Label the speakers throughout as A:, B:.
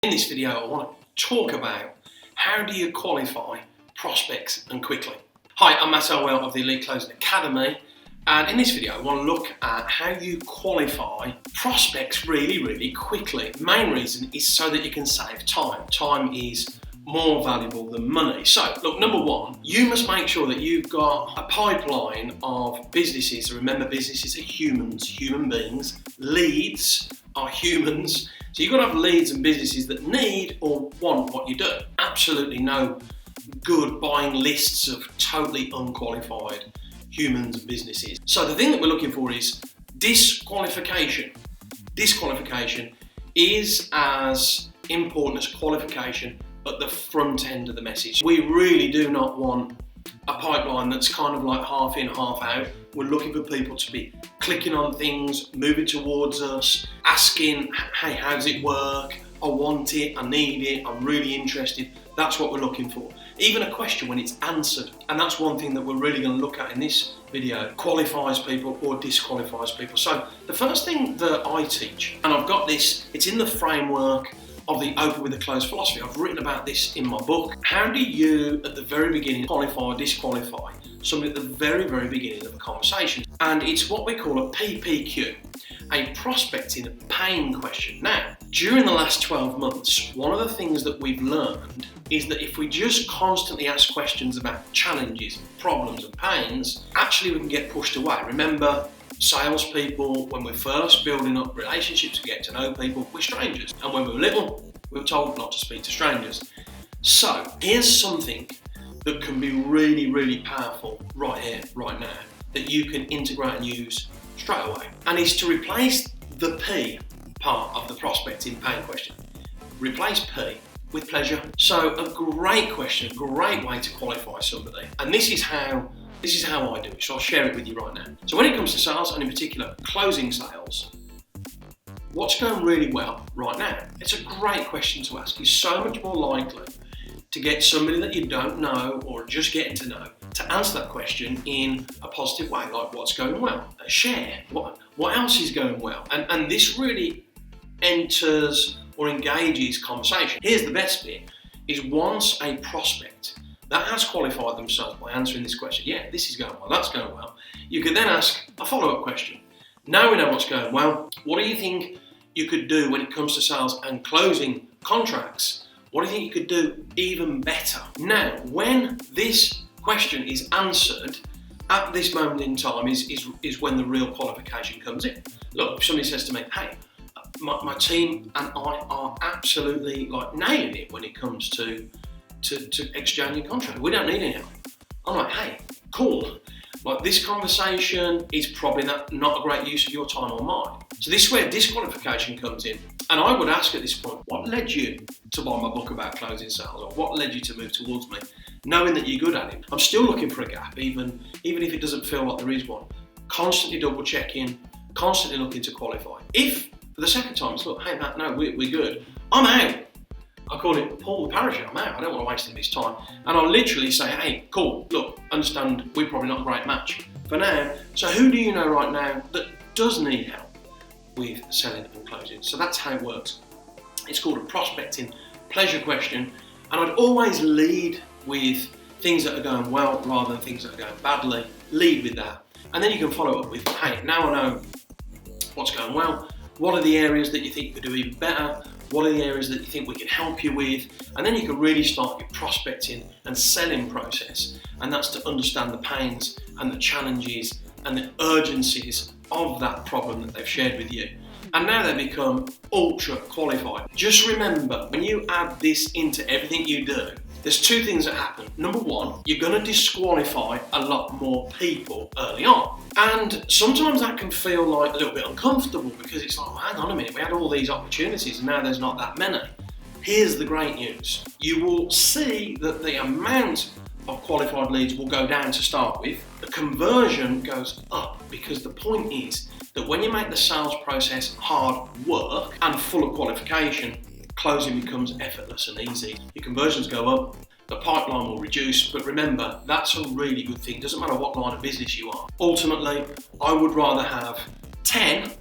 A: In this video, I want to talk about how do you qualify prospects and quickly. Hi, I'm Elwell of the Elite Closing Academy, and in this video I want to look at how you qualify prospects really quickly. The main reason is so that you can save time. Time is more valuable than money. So look, number one, you must make sure that you've got a pipeline of businesses. Remember, businesses are humans, human beings. Leads are humans. So you've got to have leads and businesses that need or want what you do. Absolutely no good buying lists of totally unqualified humans and businesses. So the thing that we're looking for is disqualification. Disqualification is as important as qualification at the front end of the message. We really do not want a pipeline that's kind of like half in, half out. We're looking for people to be clicking on things, moving towards us, asking, hey, how does it work? I want it, I need it, I'm really interested. That's what we're looking for. Even a question when it's answered. And that's one thing that we're really going to look at in this video. Qualifies people or disqualifies people. So the first thing that I teach, and I've got this, it's in the framework of the open with a closed philosophy. I've written about this in my book. How do you, at the very beginning, qualify or disqualify somebody at the very beginning of a conversation? And it's what we call a PPQ, a prospecting pain question. Now, during the last 12 months, one of the things that we've learned is that if we just constantly ask questions about challenges, problems and pains, actually we can get pushed away. Remember, salespeople, when we're first building up relationships and getting to know people, we're strangers. And when we were little, we were told not to speak to strangers. So here's something that can be really powerful right here, right now, that you can integrate and use straight away. And it's to replace the P part of the prospecting pain question. Replace P with pleasure. So a great question, a great way to qualify somebody. And this is how I do it, so I'll share it with you right now. So when it comes to sales, and in particular closing sales, what's going really well right now? It's a great question to ask. You're so much more likely to get somebody that you don't know or just getting to know to answer that question in a positive way, like what's going well? Share, what else is going well? And this really enters or engages conversation. Here's the best bit, is once a prospect that has qualified themselves by answering this question, yeah, this is going well, that's going well, you could then ask a follow-up question. Now we know what's going well, what do you think you could do when it comes to sales and closing contracts? What do you think you could do even better? Now, when this question is answered, at this moment in time is when the real qualification comes in. Look, if somebody says to me, hey, my team and I are absolutely like nailing it when it comes to exchanging contracts. We don't need any help. I'm like, hey, cool. Like, this conversation is probably not a great use of your time or mine. So this is where disqualification comes in. And I would ask at this point, what led you to buy my book about closing sales? Or what led you to move towards me? Knowing that you're good at it. I'm still looking for a gap, even if it doesn't feel like there is one. Constantly double checking, constantly looking to qualify. If for the second time it's, look, hey Matt, no, we're good. I'm out. I call it pull the parachute, I'm out. I don't want to waste anybody's time. And I'll literally say, hey, cool, look, understand we're probably not a great match for now. So who do you know right now that does need help with selling and closing? So that's how it works. It's called a prospecting pleasure question. And I'd always lead with things that are going well rather than things that are going badly. Lead with that. And then you can follow up with, hey, now I know what's going well. What are the areas that you think you could do even better? What are the areas that you think we can help you with? And then you can really start your prospecting and selling process. And that's to understand the pains and the challenges and the urgencies of that problem that they've shared with you. And now they become ultra qualified. Just remember, when you add this into everything you do, there's two things that happen. Number one, you're going to disqualify a lot more people early on. And sometimes that can feel like a little bit uncomfortable because it's like, oh, hang on a minute, we had all these opportunities and now there's not that many. Here's the great news. You will see that the amount of qualified leads will go down to start with. The conversion goes up because the point is that when you make the sales process hard work and full of qualification, closing becomes effortless and easy. Your conversions go up, the pipeline will reduce, but remember, that's a really good thing. Doesn't matter what line of business you are. Ultimately, I would rather have 10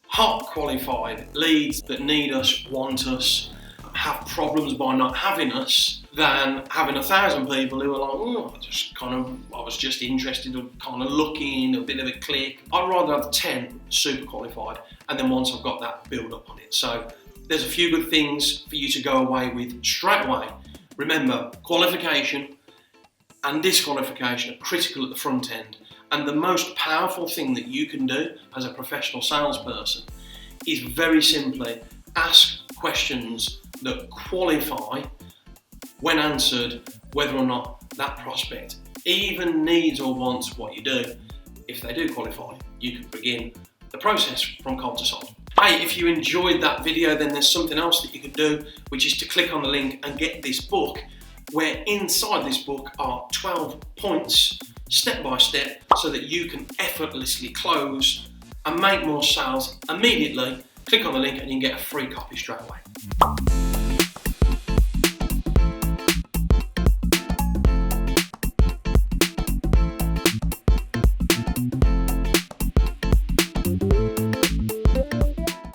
A: hot qualified leads that need us, want us, have problems by not having us than having 1,000 people who are like, oh, I was just interested or kind of looking, a bit of a click. I'd rather have 10 super qualified, and then once I've got that, build up on it. So there's a few good things for you to go away with straight away. Remember, qualification and disqualification are critical at the front end. And the most powerful thing that you can do as a professional salesperson is very simply ask questions that qualify, when answered, whether or not that prospect even needs or wants what you do. If they do qualify, you can begin the process from cold to side. Hey, if you enjoyed that video, then there's something else that you can do, which is to click on the link and get this book, where inside this book are 12 points, step by step, so that you can effortlessly close and make more sales immediately. Click on the link and you can get a free copy straight away.